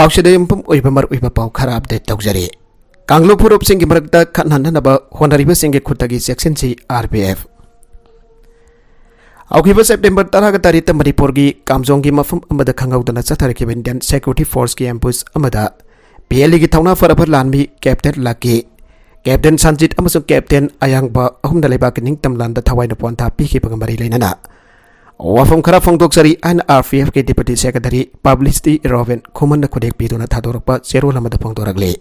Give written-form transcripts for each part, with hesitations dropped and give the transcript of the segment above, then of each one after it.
पाउसदे यंपम ओइबमर ओइबा पाउ खरा अपडेट तौजरी कांगलु फुरुप सिंह मरकता खनहननबा होनरिबा सिंह खुतगी सेक्शन सी आरपीएफ औखिबा सेप्टेम्बर 10 तारीख मणिपुर की कामजोंग की मफम अमदा खंगौदना चथरखिबा इंडियन सिक्योरिटी फोर्स की एम्बुस अमदा पीएलई की थौना फरबर लानमी कैप्टन लाकी कैप्टन संजीत अमसुंग कैप्टन अयांगबा अहुमदा लेबाक निंगतम लांदा थवाइना पोंथा पीखिबा मरी लेनना वाफम खरा फोंदोक्सरी एन आरपीएफ के डिप्टी सेक्रेटरी पब्लिसिटी रोवेन खुमन खुदेक पीदुना थादोरपा चेरोल अमदा फोंदोरगले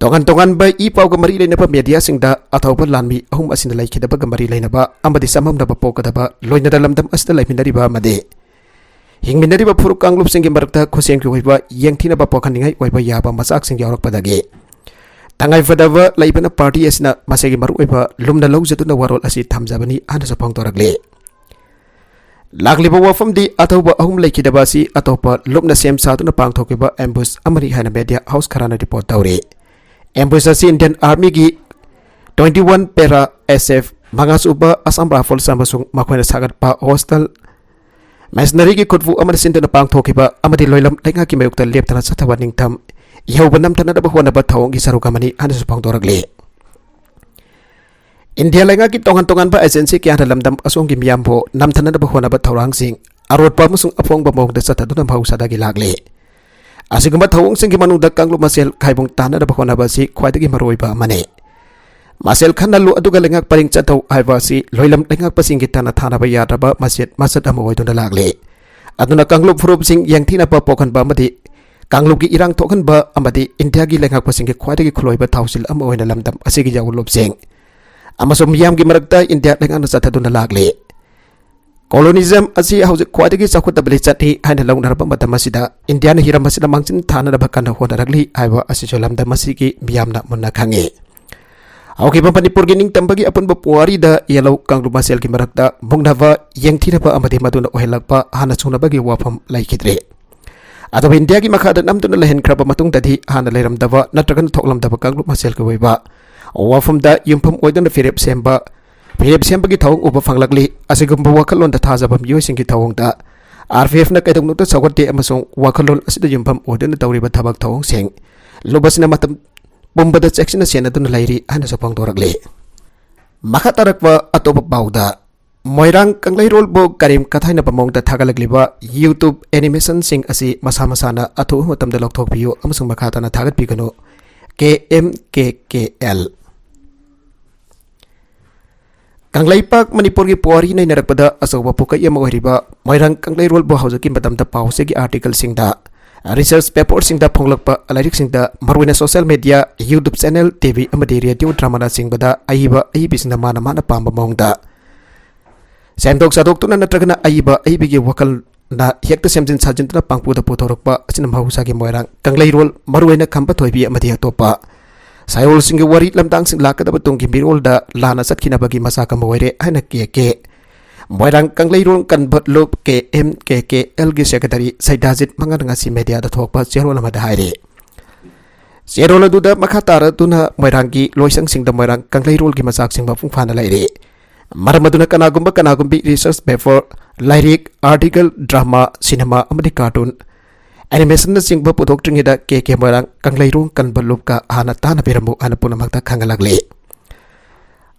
तोगन तोगन ब ई पाउग मरी लेनबा मीडिया सिंगदा अथौबा लानमी अहुम असिन लैखिदबा मरी लेनबा अमदि सममदबा पोकदबा लोइनदा लमदम असदा लैमिनरिबा मदे हिंगमिनरिबा फुरुक कांगलुप सिंग मरकता खुसेंग ओइबा यंगथिनबा पोखनिंगाई ओइबा याबा मसाक सिंग यावरकपदगे तंगाई फदबा लैबना पार्टी असना मसेगी मरु ओइबा लुमना लौजदुना वरोल असि थमजाबनी आनसा फोंदोरगले लागलिबा वाफम दी अथौबा अहुम लैखिदबासी अतोपा लुमना सेम सादुना पांगथोकिबा एम्बुस अमरी हाना मीडिया हाउस खराना रिपोर्ट तौरे एम्बुस असी इंडियन आर्मी की 21 पेरा एसएफ मंगासुबा असम राइफल्स अमसुंग मखोइना सागतपा हॉस्टल मैसनरी की खुदफु अमर सिंदना पांगथोकिबा अमदी लोइलम लेंगा की मयुक्ता लेपतना सथवा निंगथम यौबा नमथनदबा होनबा थौंगी सरुकमनी आनसु पांगथोरगले इंडिया लेंगा की तोंगन तोंगन बा एजेंसी की आना लमदम असोंग की मियामबो नमथनदबा होनबा थौरांगसिंग अरोटपा अमसुंग अफोंगबा मोगदा सथदुना भौसादागी लागले असिगुम्बा थौंगसिंग मनुदा कांगलु मसेल खाइबुंग तानदबा होनबासी ख्वाइदगी मरोइबा अमने मसेल खन्नलु अदुगा लेंगाक परिंग चथौ हाइबासी लोइलम लेंगाक पसिंगी ताना थानबा यादबा मसेद मसद अम ओइदुना लागले अदुना कांगलु फुरुप सिंग यंगथिना पा पोखनबा अमदि कांगलु की इरांग थोखनबा अमदि इंडिया की लेंगाक पसिंगी ख्वाइदगी खुलोइबा थौसिल अम ओइना लमदम असिगी यावुलुप सिंग अमसुम मियाम की मरकता इंडिया लेंगाना चथदुना लागले कोलोनिज्म असी हौजिक ख्वाइदगी चाखुतबली चथि हाइना लौनरबा मतम असिदा इंडिया हिरम असिदा मांगचिन थानरबा कन होनरगली हाइबा असिसो लमदम असिगी मियामना मुन्ना खंगे औखिबा मणिपुर की निंगतंबगी अपुनबा पुवारीदा येलो कांगलु मसेल की मरकता मुंगनबा यंगथिरबा अमदि मदुना ओहेलकपा हाना चुनबगी वाफम लैखिद्रे अदब इंडिया की मखादा नमदुना लहेनख्रबा मतुंगददि हाना लेरमदबा नत्रगन थोकलमदबा कांगलु मसेल की वैबा वाफमदा युमफम ओइदना फिरेप सेम्बगी थौंग उबा फंगलगली असिगुम्बा वाखलोन थाजबा मियोइसिंग की थौंगदा आरपीएफ न कैदोंनुता सगोटे अमसों वाखलोन असिदा युमफम ओइदना तौरिबा थबक थौंग सेंग लुबसिना मतम पुंबदा चेक्सिना सेनदुना लैरी हाना सपोंगदोरगले मखा तरकवा अतोबा पाउदा मोइरांग कंगलैरोल बो करीम कथाइना बमोंगदा थागलगलिबा यूट्यूब एनिमेशन सिंग असि मसा मसाना अथु मतमदा लौथोकपियो अमसों मखाताना थागतपिगनो KMKKL कंगलैपाक मणिपुर की पुवारी नैनरकपदा अचौबा पुकई अमा ओइरिबा मोइरांग कंगलैरोल बो हौजकी मतमदा पाउसेगी आर्टिकल सिंगदा रिसर्च पेपर सिंगदा फोंगलकपा लाइरिक सिंगदा मरुइना social media YouTube channel TV अमदि रेडियो ड्रामा सिंगबदा अइबा अइबिसिंगदा माना माना पांबा मोंगदा सेमदोक सादोक्तुना नत्रगना अइबा अइबिगी वकल ना हेक्ट सेमजिन साजिनतुना पांगपुदा पुथोरकपा असिना महौसागी मोइरांग कंगलैरोल मरुइना खंबा थोइबी अमदि अतोपा सायोल सिंग वरी लमदांग सिंग लाकदब तुंगी मिरोलदा लाना सत्खिनबगी मसा कम ओइरे हाइना के मोइरांग कंगलैरोल कन्वर्ट लुप KMKKL की सेक्रेटरी सैदाजित मंगनंगासी मीडिया दा थोकपा चेरोल अमदा हाइरे चेरोल दुदा मखा तारतुना मोइरांग की लोइसंग सिंग दा मोइरांग कंगलैरोल की मसाक सिंग मफुंग फाना लाइरे मरमदुना कनागुंबी research paper lyric article drama cinema अमदि कार्टून एनिमेशन सिंग पुथोक्ट्रिंगदा के मोइरांग कंगलैरोल कन्वर्ट लुप का हाना ताना पिरमु आना पुनमक्ता खंगलगले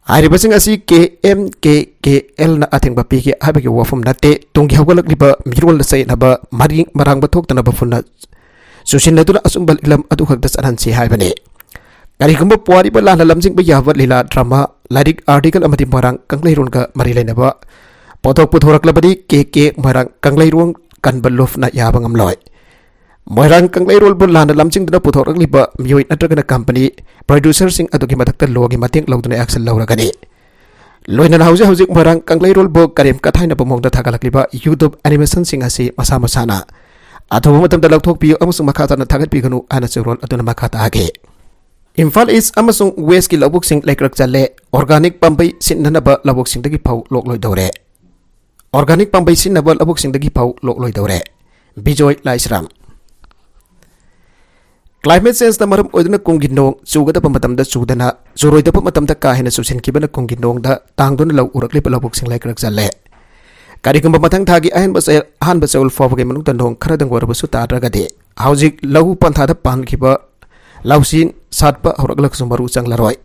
आरिबसिंग असी KMKKL ना अथेंग बपी के हाबगे वफम नते तुंगी हवगलगलिबा मिरोल सैनबा मरिंग मरांग बथोक्तनबा फुन्ना सुसिनदुना असुंबल इलम अदु खगदा सनसी हाइबने करिगुम्बा पुवारिबा लाना लमजिंग बयाव लीला ड्रामा लाइरिक आर्टिकल अमदि मोइरांग कंगलैरोल का मरि लेनबा पोथोक पुथोरकलबदि KK मोइरांग कंगलैरोल कन्बलुफ ना याबंगमलोय मोइरांग कंगलैरोल बु लाना लमजिंगदना पुथोरकलिबा मियोइ नत्रगना कंपनी प्रोड्यूसर सिंग अदुगी मदक्ता लोगी मतेंग लौदुना एक्शन लौरगनी लोइना हौजे हौजिक मोइरांग कंगलैरोल बु करीम कथाइना बमोंगदा थागलकलिबा यूट्यूब एनिमेशन सिंग असि मसा मसाना अथोबा मतमदा लौथोकपियो अमसुंग मखाताना थागतपिगनु आना चेरोल अदुना मखाता आगे इम्फाल ईस्ट अमसुंग वेस्ट की लौबुक सिंग लेक्रक चले ऑर्गेनिक पंबै सिन्ननबा लौबुक सिंगदगी फाउ लोकलोइदौरे ऑर्गेनिक पंबै सिन्नबा लौबुक सिंगदगी फाउ लोकलोइदौरे बिजोय लाइसराम क्लाइमेट चेंज दा मरम ओइदना कुंगी नोंग चुगदबा मतमदा चुदना चुरोइदबा मतमदा का हेना सुसिनखिबना कुंगी नोंगदा तांगदुना लौ उरकलिबा लौबुक सिंग लेक्रक चले ꯀꯔꯤꯒꯨꯝꯕ ꯃꯊꯪ ꯊꯥꯒꯤ ꯑꯍꯥꯟꯕ ꯆꯌꯣꯜ ꯐꯥꯎꯕꯒꯤ ꯃꯅꯨꯡꯗ ꯅꯣꯡ ꯈꯔꯗꯪ ꯑꯣꯏꯔꯕꯁꯨ ꯇꯥꯗ꯭ꯔꯒꯗꯤ ꯍꯧꯖꯤꯛ ꯂꯧ ꯄꯟꯊꯥꯗ ꯄꯥꯟꯈꯤꯕ ꯂꯧꯁꯤꯡ ꯁꯥꯠꯄ ꯍꯧꯔꯛꯂꯒꯁꯨ ꯃꯔꯨ ꯆꯪꯂꯔꯣꯏ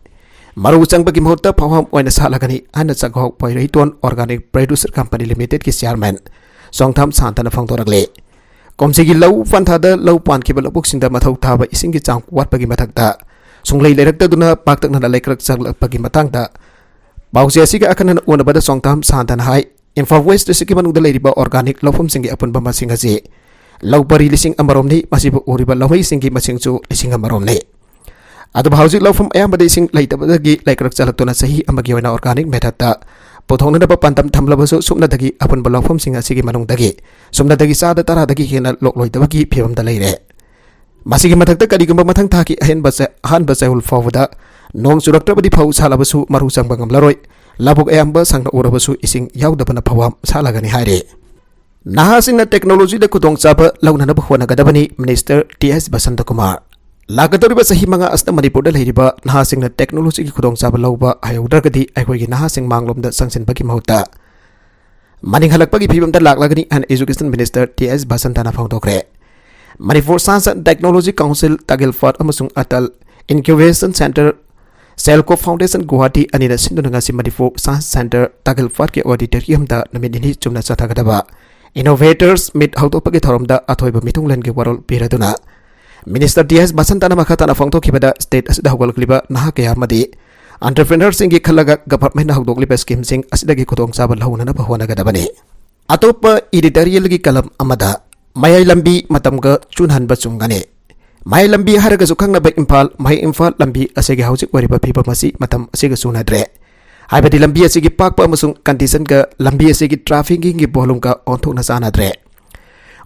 maru changbagi mahutta phawam oina salagani ana chaghok poiraiton organic producer company limited ki chairman songtham santana phangdoragle komsigi lau panthada lau pankibal buk singda mathau thaba isingi chang watpagi mathakta sunglei lerakta duna paktakna laikrak chaglapagi matangda bausi asiga akanan onabada songtham santana hai Imphal West district manungda leiriba organic lofum singi apunba masing ase lau pari lising amaromni masibu uriba lawai singi masingchu lising amaromni adu hauzik lofum ayambada ising leitabadagi laikrak chalakuna sahi amagi oina organic method pothongna ba pantam thamlabasu sumnadagi apunba lofum sing asigi manungdagi sumnadagi sada taradagi hena lokloidabagi phebamda leire masigi mathakta karigumba mathang thaki han ba sehul fawda nong suraktabadi phau salabasu maru changbangam laroi labuk ayamba sangna urabasu ising yaudabana phawam salagani haire nahasina technology da kudong chaba launana ba hona gadabani minister TS Basanta Kumar lagadoriba sahi manga asna manipur da leiriba nahasingna technology ki kudong chaba lauba ayudagadi aihoigi nahasing manglomda sangsinbagi mahuta maning halakpagi phibamda laklagani an education minister TS Basanta na phangdokre Manipur Science and Technology Council Tagilfat amasung Atal Incubation Center Selco Foundation Guwahati anina sindunanga si Manipur Science Center Tagilfat ke auditorium da namidini chumna chathagadaba innovators meet hautopagi thoromda athoiba mitunglen ge warol piraduna Minister TS Basanta na makhatana phangthokibada state asida hawalkliba naha kaya madi entrepreneur singi khalaga government hawdokliba scheme sing asidagi khudong chaba launana bahwana gadabani atopa editorial gi kalam amada Mayai lambi matamga chunhanba chungane Mayai lambi haraga sukhangna ba Imphal lambi asege haujik wariba phiba masi matam asege sunadre haibadi lambi asege pakpa amasung condition ga lambi asege traffic gi bolum ka onthokna sanadre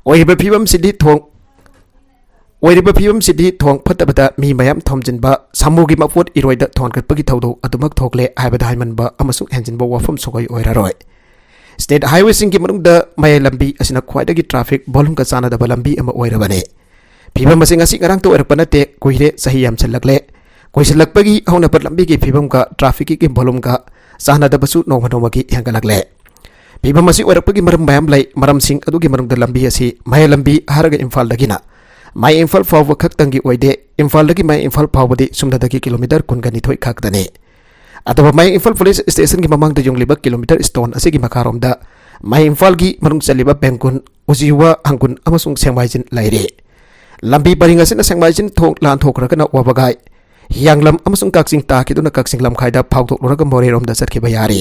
oiba phibam sidi thong phatabada mi mayam thomjinba samugi mapot iroida thongatpagi thawdo adumak thokle haibada haimanba amasung henjinba wafam sogoi oiraroi State highway singi manungda Mayai lambi asina khwaidagi traffic bolum ka chana daba lambi ama oirabane phibam masing asi ngarang to erpanate koire sahi yam chalakle koisalakpagi hauna pat lambi ki phibam ka traffic ki bolum ka chana daba su nongma ki hangalakle phibam asi oirapagi maram bayam lai maram sing adugi manungda lambi asi Mayai lambi haraga Imphal dagina Mayai Imphal fawwa khaktangi oide Imphal dagi Mayai Imphal fawbadi sumdadagi kilometer kungani thoi khakdane ataba Mayai Imphal police station gi mamang da jungliba kilometer stone asigi makaromda Mayai Imphal gi manung chaliba Bengkun Ujiwa Hangun amasung Sengmaijin laire lambi paringasina Sengmaijin thok lan thokragana wabagai Hianglam amasung Kaksing ta kiduna Kaksing lam khaida phawdok luraga Morerom da satkiba yari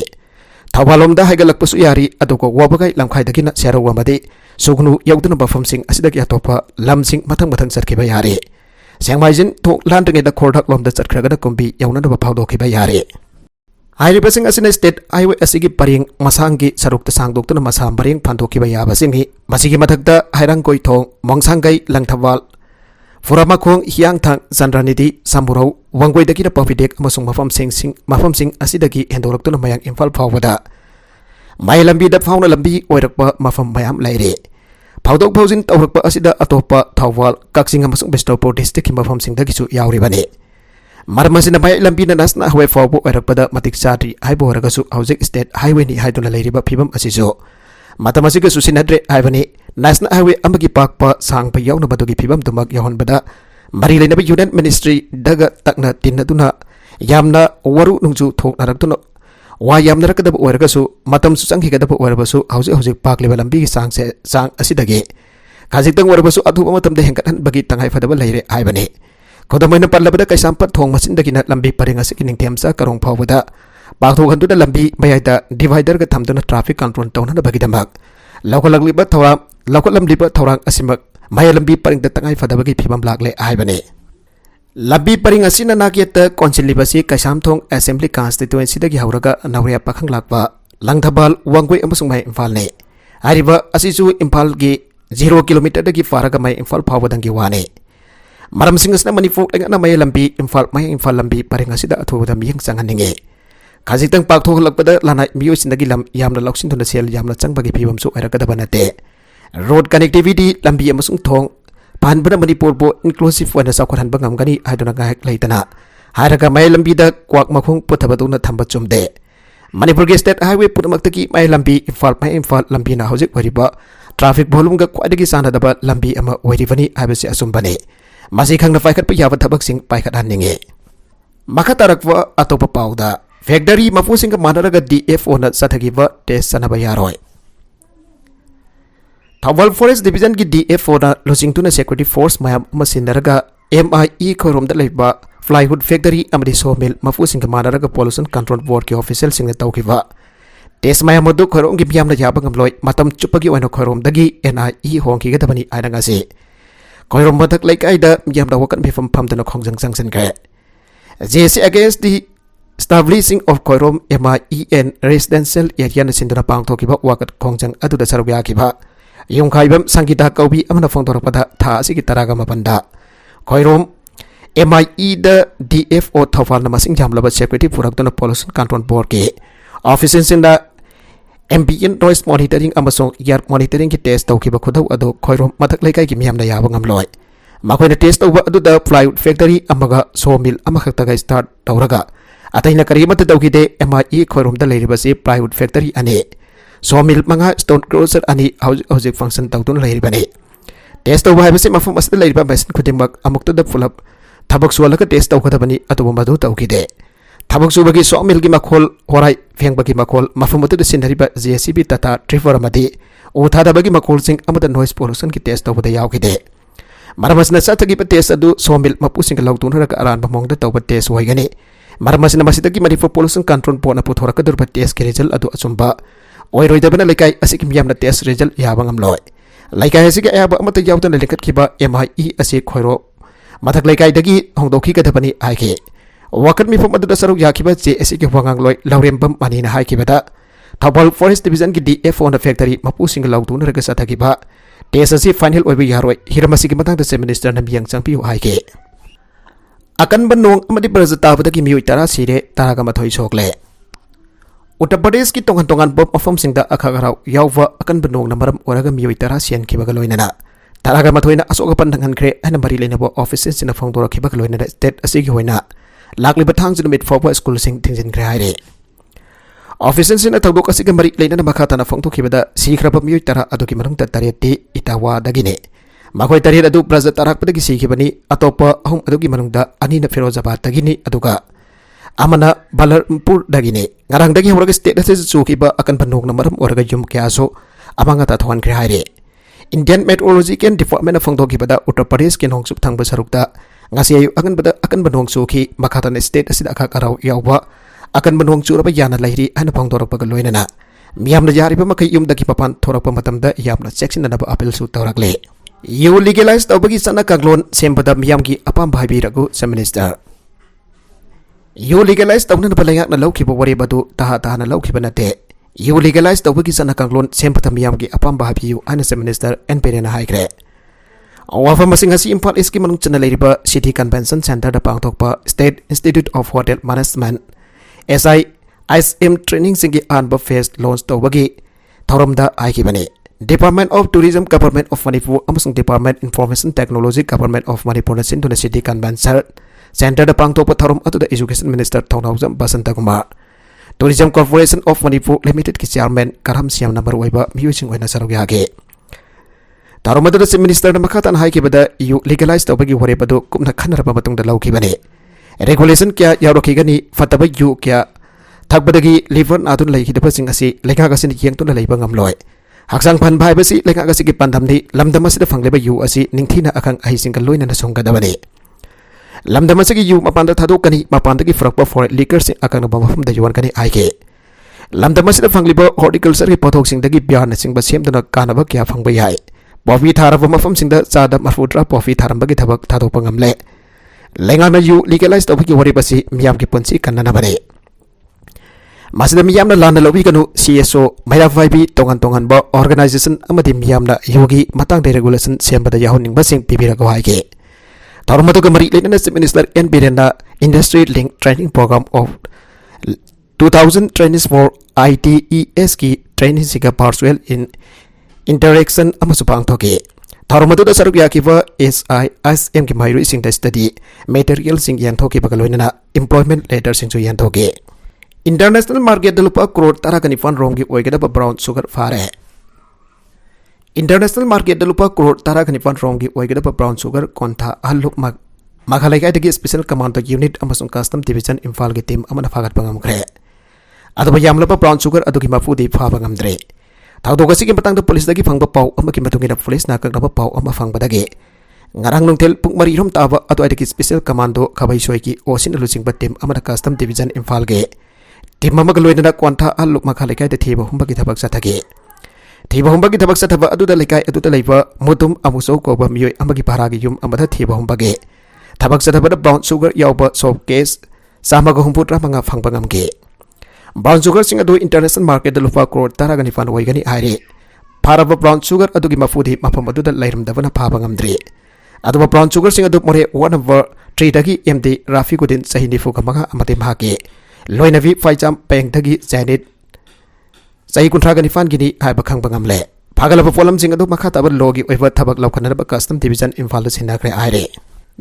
Thawalomda haigalakpasu yari aduko wabagai lam khaida gina serawa madi sugnu yauduna bafam sing asidagi atopa lam sing mathang satkiba yari Sengmaijin thok lan ringeda khordak lomda satkragana kumbi yaunana ba phawdokkiba yari Hairibasing asina state highway asigi paring masangi sarukta sangdoktuna masam paring phantokiba yabasingi masigi mathakta hairangkoi thong mongsangai langthawal furamakhong hiangthang zanranidi samburau wangoi dagi pofidek amasung mafam sing asidagi hendoraktuna mayang Imphal phawbada Mayai lambi da phawna lambi oirakpa mafam mayam laire phawdok phawjin tawrakpa asida atopa thawal Kaksing amasung Bishnupur district ki mafam sing dagisu yauribani Marmasina Mayai lambi na nasna highway fawbo oirakpada matik sadri haibo horagasu hauzik state highway ni haiduna leiriba phibam asiso matamasiga susinadre haibani national highway amagi pakpa sangpa yauna badugi phibam tumak yahonbada mari leinabi union ministry daga takna tinnaduna yamna waru nungju thoknaraktuna wa yamna rakadaba oiragasu matam su changhigadaba oirabasu hauzik pakliba lambi gi sang asidagi khajitang oirabasu athuba matamda hengkathan bagi tangai fadaba leire haibani Kodamoina parlabada kaisampat thong masindagina lambi paringasi kiningthemsa karong phawbada pakthokanduda lambi mayaida divider ga thamduna traffic control tawna bagidamak laukhalagliba thawrang asimak Mayai lambi paringda tangai fadabagi phibam lakle aibane lambi paringasina nakieta konsilibasi kaisamthong assembly constituency dagi hauraga nawria pakhang lakpa langthabal wangoi amasung Mayai Imphal ne ariba asisu Imphal gi 0 kilometer dagi faraga Mayai Imphal phawbadangi wane Maram singasna manifok engana Mayai lambi Mayai Imphal lambi paringasida athuda miyang changaninge khajitang pakthoklakpada lanai miyo sindagi lam yamna loksin thuna sel yamna changbagi phibam su arakadaba nate road connectivity lambi amasung thong panbana Manipur bo inclusive wana sakhanba ngamgani haiduna gaik leitana haraga Mayai lambi da kwak makhong pothabaduna thamba chumde Manipur State Highway Punamaktaki Mai Lambi Imphal Lambi na hojik wariba traffic volume ga kwadagi sanadaba lambi ama warivani habasi asumbane masi khangna faikat pa yawa thabak sing paikat haninge makha tarakwa atopa pauda factory mafu sing manaraga DFO na sathagiba test sanaba yaroi Thawal Forest Division ki DFO na losingtuna security force mayam masindaraga MIE khoromda leiba Flywood Factory amadi sawmill mafu sing manaraga pollution control board ki official sing tawkiba Test mayam madu khorong ki biam na yaba ngamloi matam chupagi waino khorom dagi NIE hongki ga dabani aina ngasi khorom madak like aida biam da wakan bifam pam dana khongjang jangsen ka JC against the establishing of khorom MIEN residential area na sindura pang thokiba wakat khongjang adu da sarubya kiba yung khaibam sangita kaubi amana phongdor pada tha asigi taraga mapanda khorom MIE da DFO thawal na masing jamlaba security purak dana pollution control board ke offices in the ambient noise monitoring amasong air monitoring ki test tawkiba khudau ado khoirom mathak leikai ki miyam na yaba ngamloi makoina test tawba adu da plywood factory amaga sawmill amakhakta ga start tawraga ataina karimat tawkide MIE khoirom da leiriba si plywood factory ane sawmill manga stone crusher ani hojik function tawtun leiriba ne test tawba habase mafum asda leiriba machine khudimak amukta da fulap thabak suwalaka test tawkadabani atuba madu tawkide Thabak subagi sawmill gi makhol horai fengbagi makhol mafumutu de sinariba JCB tata trevor amadi uthada bagi makhol sing amada noise pollution ki test tawbada yaukide maramasna sathagi pa test adu sawmill mapu sing lautun raka aran bamong da tawba test hoigani maramasna masitagi Manipur pollution control board na puthora ka durba test ki result adu achumba oiroi dabana lekai asikim yamna test result yabangam loi lekai asigi ayaba amata yawtana lekat kiba MIE ase khoiro mathak lekai dagi hongdokhi ka dabani aike Wakat mi pam adu saruk yakiba JSC ki wangang loi laurembam manina hai kibada Thawal Forest Division ki DFO na factory mapu sing lautun raga sathagiba TSC final oibi yaroi hiramasi ki matang da minister na biyang changpi hai ke akan banong amadi prajata bada ki miui tara sire taraga mathoi sokle Uttar Pradesh ki tongan bom afam sing da akhagarau yawwa akan banong na maram oraga miui tara sian ki baga loinana taraga mathoina asoga pandangan kre ana mari lenabo offices sina phongdora ki baga loinana state asigi hoina Lakli batang jin mit forward school sing tingin krehaire offices in atawdok asiga mari leina na makata na phongtu kibada sikrapa miui tara adu ki manung tareti itawa dagine makoi taret adu praja tarak padagi sikibani atopa ahum adu ki manung da ani na Firozabad dagini aduga amana Balarpur dagine ngarang dagi horaga state ase chukiba akan banung na maram oraga yum kyaso amanga ta thwan krehaire Indian Meteorological Department of phongtu kibada Uttar Pradesh ki nongsup thangba sarukta ngasi ayu akan banong suki makatan state asida akakaraw yawwa akan banong churaba yana lairi ana phongdorok pagaloina na miyam na yari pa makai yum daki papan thorak pa matamda yamna section na ba appeal su tawrakle you legalize tawbagi sana kaglon sembada miyam gi apam bhabi ragu minister you legalize tawna na balayak na lawki ba wari badu taha na lawki ba nate you legalize tawbagi sana kaglon sembada miyam gi apam bhabi yu ana minister NPN na haikre Wafa masing hasi Imphal East ki manung chana leiriba City Convention Center da pangthokpa State Institute of Hotel Management SISM training singi anba phase launch tawbagi thoramda aikibani Department of Tourism Government of Manipur amasung Department Information Technology Government of Manipur na sinduna City Convention Center da pangthokpa thoram atu da Education Minister Thongnaujam Basanta Kumar Tourism Corporation of Manipur Limited ki chairman Karam Siam number oiba miusing oina sarugya Tarumadu si minister na makatan hai kibada you legalize tawbagi wari badu kumna khanaraba matung da lawkibani regulation kya yawrokigani fataba you kya thakbadagi liver adun laikidaba sing asi lekha gasin yengtun leiba ngamloi haksang phan bhai basi lekha gasi ki pandamni lamdamasida fangleba you asi ningthina akang ai singal loina na songgadabani lamdamasigi you mapanda thadokani mapandagi frakpa for liquor sing akang ba mafum da yuan kani aike lamdamasida fangliba horticulture ki pothok sing dagi biar na sing ba semdana kanaba kya phangba yai Pofi tharaba mafam singda chada marfudra pofi tharambagi thabak thadokpa ngamle lengana yu legalize tawbagi wari basi miyam ki punsi kannana bane masida miyamna lana lobi kanu CSO mayavaibi tongan ba organization amadi miyamna yogi matang de regulation sembada yahuning basing pibirago haike tarumatu gamari lena minister N Birenda industry link training program of 2000 trainees for ITES ki training siga partial in interaction amasupang thoke tharumadu da saruk yakiba SISM ki mairu sing da study material sing yan thoke bagaloina employment letter sing yan thoke international market लुपा करोड़ तरा कनिफान रोंगी ओइगदब brown sugar फारे international market लुपा करोड़ तरा कनिफान रोंगी ओइगदब ब्राउन शुगर कोंथा अहलुक माघालैकाइदगी स्पेशल कमांडो यूनिट अमसुंग कस्टम डिवीजन इम्फाल की टीम अमना फागत बंगमख्रे अदब यामलबा ब्राउन शुगर अदुगी माफुदी फाबा ngamdre थाउदोगसी की मतंग पुलिस दगी फंगबा पाउ अमकी मतुंगिना पुलिस ना कगनबा पाउ अमा फंगबदगे ngarang nungtel pung mari rom taba atu adiki special commando khabai soi ki osin luching ba team amana custom division imphal ge team mama galoina kwanta aluk makha lekai de thiba humba ki thabak sathage thiba humba ki thabak sathaba adu da lekai adu da leiba mutum amuso ko ba miyoi amagi para gi yum amada thiba humba ge thabak sathaba da brown sugar yauba soap case sama ga humput ra manga phangba ngam ge brown sugar sing adu international market da lupa crore tara gani fan wai gani aire paraba brown sugar adu gi mafudi mafam adu da lairam da bana phaba ngamdre अदुबा brown sugar सिंग अदु Moreh 1/3 दगी MD Rafi Godinho सही निफु कमगा अमते माके लोइनवी फाइचाम पेंग दगी जैनिट सही कुंट्रा गनि फान गिनी हाय बखंग बंगमले फागलब pollen सिंग अदु मखा तब लोगी ओइबा थबक लौखनब कस्टम डिवीजन इम्फाल सिनाखरे आइरे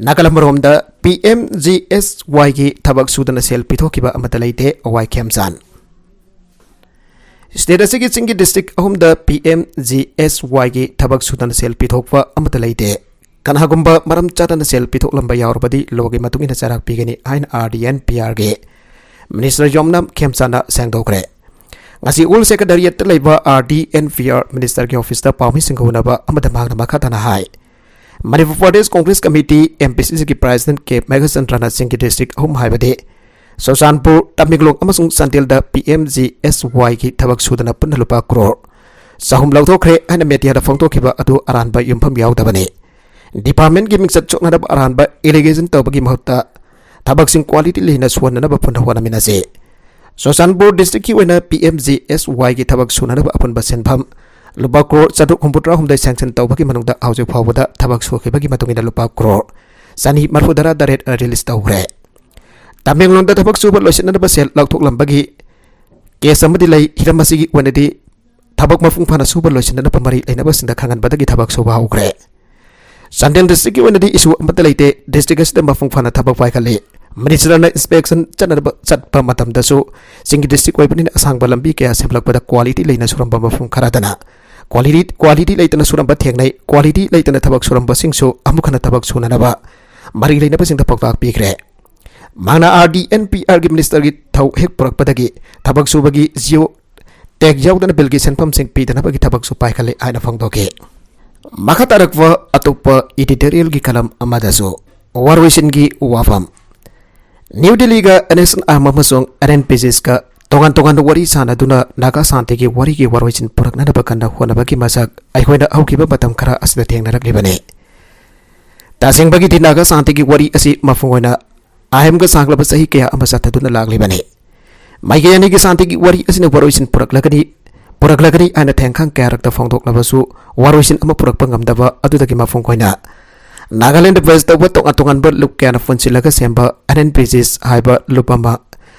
नकलम रोम द PMGSY की थबक सुदन सेल पिथोकिबा अमत लेते ओवाई खेमसान स्टेट असि की सिंगी डिस्ट्रिक्ट अहुम द PMGSY की थबक सुदन सेल पिथोकवा अमत लेते कनागुंबा मरम चादन सेल पिथोलंबा यावरबदी लोगे मतुंगिना चाराक पिगनी आइन RDN PR गे मिनिस्टर योमनम खेमसाना सेंगदोखरे ngasi ul secretariat leba RDN PR minister के ऑफिस दा पामी सिंगहुनबा अमद मागना मखातना हाय मणिपुर प्रदेश कांग्रेस कमिटी MPCC की प्रेसिडेंट के मेघचंद्रना सिंह की डिस्ट्रिक्ट अहुम हायबदे सोसानपुर तमिगलोंग अमसुंग संतेल दा PMGSY की थबक सुदना पुन लुपा करोड़ सहम लौथोखरे हन मेटिया दा फोंगतोखिबा अदु अरानबा युमफम यावदबने डिपार्टमेंट की मिक्सर चोकनब अरानबा एलिगेशन तबगी महत्ता थबकसिंग क्वालिटी लेना सुवननब पुन होनमिनासे सोसानपुर डिस्ट्रिक्ट की वना PMGSY की थबक सुननब अपन बसेनफम लुपा करोड़ चतुक हुमपुत्रा हुमदै सैंक्शन तबगी मनुंगदा हाउजे फावदा थबक सुखिबगी मतुंगिना लुपा करोड़ सनी मरफुदरा दरेट रिलीज तौखरे तमेंगलोंदा थबक सुब लोइसननब सेल लौथोकलंबगी केस अमदि लै हिरमसिगी वनदि थबक मफुंग फाना सुब लोइसननब मरि लैनब सिंदा खांगनबदगी थबक सुबा हौखरे Sandel district की वनदी इशू अमत लेते डिस्ट्रिक्ट असिदा मफुंग फाना थबक पाइखले मिनिस्टरना इंस्पेक्शन चटप मतमदसु सिंगी डिस्ट्रिक्ट ओइबनिन असांगबा लंबी कया सेमलकपदा क्वालिटी लेना सुरंबा मफुंग खरादना क्वालिटी लेतना सुरंबा थेंगनै क्वालिटी लेतना थबक सुरंबा सिंगसु अमुखना थबक सुननबा मरि लेनबा सिंग पक्ताक पिखरे मांगना RDN PR की मिनिस्टर की थौ हेक पुरकपदगी थबक सुबगी जियो टेक यावदना बिल की सेंफम सिंग पीदनबगी थबक सु पाइखले आइना फंगदोके मखा तारकवा अतोप एडिटोरियल की कलम अमदसु वारवेशन की वाफम न्यू दिल्ली का नेशनल आर्म NNPCS का तोगान तोगान वरी सानदुना नागा शांति की वरी की वारवेशन पुरकनब कन्ना होनबगी मसक अखोइना हौकिबा मतम खरा असदा थेंगनरकलिबने तासिंगबगी दि नागा शांति की वरी असि मफुंगोना आयम का सांगलब सही कया अमसथदुना लागलिबने माइगयानी की शांति की वरी असिना वारवेशन पुरकलगनी आना थेंखांग कैरक्टर फोंदोकलबसु वारवेशन अमा पुरकपा ngamdaba adudagi mafung koina Nagaland वेस्ट तब तोंगा तोंगानब लुक कैन फुनसिलग सेंबा NNPCS हाइबा लुपमा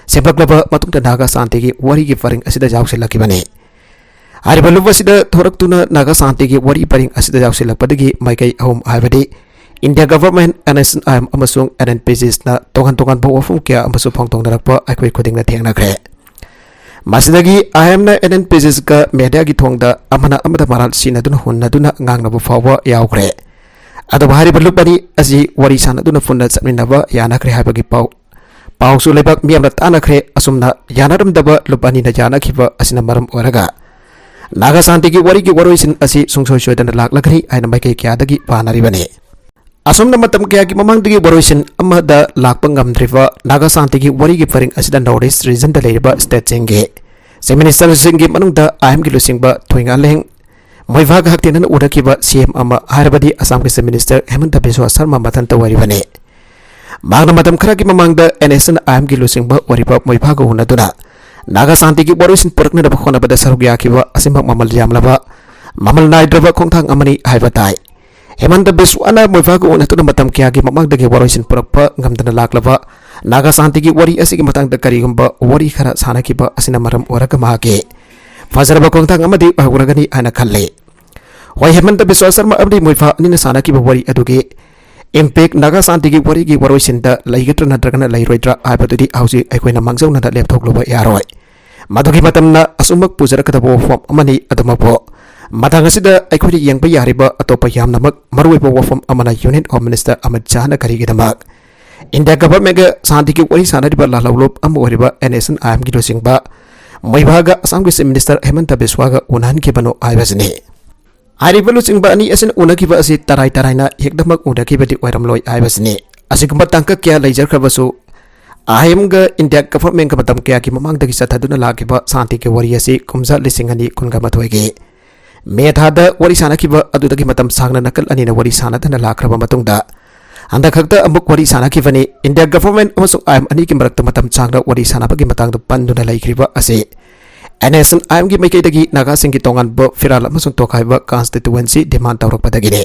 सेंबकलब मतुंग नागा शांति की वरी की फरिंग असिदा जाउसिलकिबने हारिबा लुबसिदा थोरकतुना नागा शांति की वरी परिंग असिदा जाउसिलकपदगी माइकै अहुम हाइबदि इंडिया गवर्नमेंट नेशनल आर्म अमसुंग NNPCS ना तोंगान तोंगान वफुम क्या अमसु फोंगतोंगनरकपा अखोइ खुदिंगना थेंगनाख्रे मासिदगी आयमना NNPCS का मीडिया की थोंगदा अमना अमदा माराल सिनदुना हुन्नदुना ngangnabo फावबा यावख्रे अदब हारिबा लुपनि असि वरी सानदुना फुन्ना चटमिनबा यानाख्रे हाइबगी पाउसु लेबाक मियामना तानाख्रे असुमना यानारमदबा लुपनि ना यानाखिबा असिना मरम ओरगा नागा शांति की वरी की वरोइसिन असि सुंगसोय सोयदना लाक्लखरि आइना माइकै क्यादगी पानारिबने असुमना मतम क्या की ममांगदगी वरोइसिन अमदा लाक्पा ngamdriba नागा शांति की वरी की फरिंग असिदा नॉर्थ ईस्ट रीजन दा लेरिबा स्टेट सिंगे से मिनिस्टर सिंगी मनुंगदा आयम की लुसिंगबा थोइंगा लेंग मोइभाग हक्तेनन उडकिबा CM अमा हारबदी असम के मिनिस्टर हेमंत बिस्वा शर्मा मतन तवरिबने मागना मतम खरा की ममांगदा NSN आयम की लुसिंगबा वरिबा मोइभाग हुनदुना नागा शांति की वरोइसिन पुरकनदा बखोनबदा सरुगिया किबा असिमक ममल यामलबा ममल नाइद्रबा खोंथांग अमनी हाइबताई हेमंत बिस्वाना मोइभाग उनतुना मतम क्या की ममांगदगी वरोइसिन पुरकपा ngamdana लाक्लबा नागा शांति की वरी असिगी मतंगदा करिगुंबा वरी खरा सानाकिबा असिना मरम ओरगा मागे फजरबा खोंथांग अमदी हगुरगनी आना खल्ले होय हेमंत बिस्वा शर्मा अबदी मोइफा निना सानाकिबा वरी अदुगे impact naga santi gi wari gi waroi sinda laigatra nadragana lairoidra aibadudi hausi aikoina mangjauna da laptop loba yaroi madugi matamna asumak pujarakadabo form amani adamapo matang asida aikoi yengba yariba atopa yamnamak maruiba wafam amana Union Home Minister Ahmad Shahna karigidamak India government ga santi gi wari sanadiba lalawlop amoriba NSNIM gi dosingba moibaga Assam gi Minister Hemanta Biswa ga unan ki bano aibasni Aribalu singba ani asin unakiba asi tarai-taraina hekdamak unakibadi wairamloi aibasni asigumba tangka kya leijar khabasu ahimga India government ka matam kya ki mamangdagi sathaduna lakiba santi ke wari asi kumza lisingani kunga mathoige methada wari sanakiba adudagi matam sangna nakal ani na wari sanadana lakraba matungda anda khakta amuk wari sanakibani India government amasuk aim ani ki marakta matam sangna wari sanabagi matangda panduna laikriba asi NSNIM gi maikaidagi naga singgi tongan ba firal amasung tokhaiba constituency demand tawrakpadagini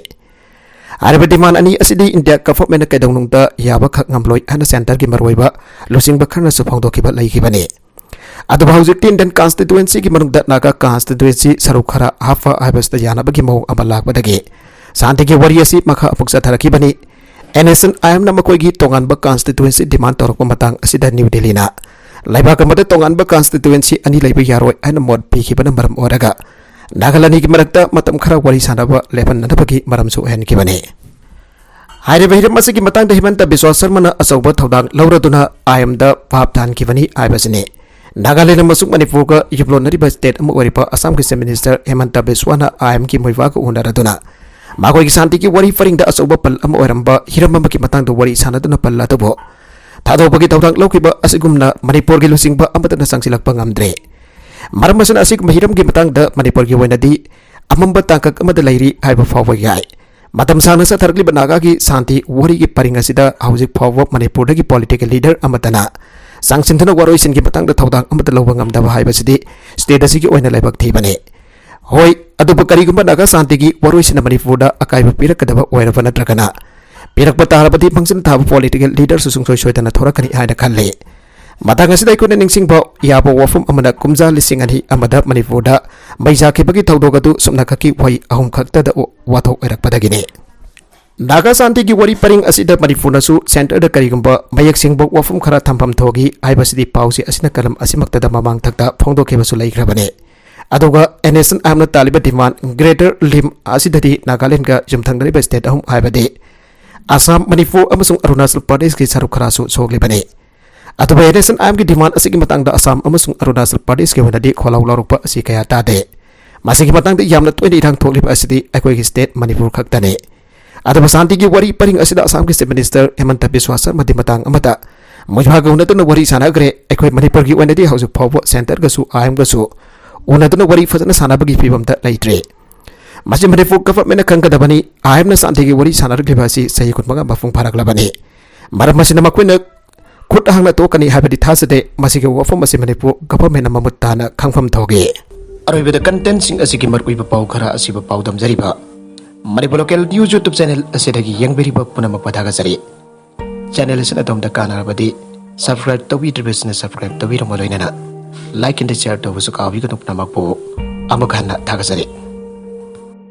ariba demand ani asidi India government ka kaidongnungda yaba khak ngamloi ana center gi marwaiba lusing bakharna su phongdokiba laikibani adu hauzik tin den constituency gi manungda naga constituency sarukhara hafa aibasta yanabagi mau amalakpadagi santi gi wari asi makha apuksa tharakibani NSNIM na makoi gi tongan ba constituency demand tawrakpa matang asida New Delhi na Laiba kamada tongan ba constituency ani laiba yaroi ana mod pikibana maram oraga nagalani ki marakta matam khara wari sanaba lepan nanabagi maram su hen kibane haire bahira masigi matang da Himanta Biswa Sarma na asauba thodang lauraduna IM da pap than kibani aibasine Nagaland masuk Manipur ga yublon nariba state amu waripa Assam ki Minister Hemanta Biswa na IM ki moiwa ga unaraduna magoi ki santi ki wari faring da asauba pal amu waramba hiramma ki matang da wari sanaduna palla tobo Tado bagi taudang laukiba asigumna Manipur gi lusingba amatana sangsilakpa ngamdre maramasana asig mahiram gi matang da Manipur gi wainadi amamba tangkak amada lairi haiba fawa gai matam sana sa thargli banaga gi santi wari gi paringa sida haujik fawa Manipur da gi political leader amatana sangsinthana waroi sin gi matang da taudang amada lawba ngamdaba haiba sidi state asigi oina laibak thibane hoi aduba karigumba naga santi gi waroi sin Manipur da akaiba pirakadaba oiraba nadragana Pirak batahapati pangsin tabu political leader susung soy tana thorakani haida khalle matang asida ikuna ningsing ba yabo wafum amana kumza lising ani amada Manipur da maija khebagi tawdogadu sumna khaki wai ahum khakta da wathok erak padagine Naga santi gi wari paring asida Manipur nasu center da karigumba mayak singbo wafum khara thampam thogi aibasidi pausi asina kalam asimakta da mamang thakta phongdo khebasu laikhrabane aduga NSNIM na taliba demand greater lim asidadi Nagaland ga jumthangdari ba state ahum aibade Assam, Manipur, amasung Arunachal Pradesh ki sarukhara su soglibane. Atuba NSNIM ki demand asigi matang da Assam amasung Arunachal Pradesh ki wanadi kholau larukpa asi kaya tade. Masigi matang da yamna 20 rang thoglib asidi akoi ki state Manipur khaktane. Atuba santi ki wari paring asida Assam ki Chief Minister Hemanta Biswa Sarma di matang amata. Mujhaga unatuna wari sanagre akoi Manipur ki wanadi hausu phawa center ga su IM ga su. Unatuna wari fajana sanabagi pibam da laitre. Masih Manipur government kangka dabani IM na santi gi wari sanar glibasi sayi kutmaga mafung parak labani maram masih nama kuina kut hang na to kani habadi thasade masih gi wafam masih Manipur government na mamutana khangfam thoge aroi beda content sing asigi markui ba pau khara asiba pau dam jariba Manipur local news YouTube channel asidagi yang beri ba punama padaga jari channel sina dom da kana badi subscribe tawi business subscribe tawi romoloina na like and share to busu kawi ko nupna makpo amakana thaga jari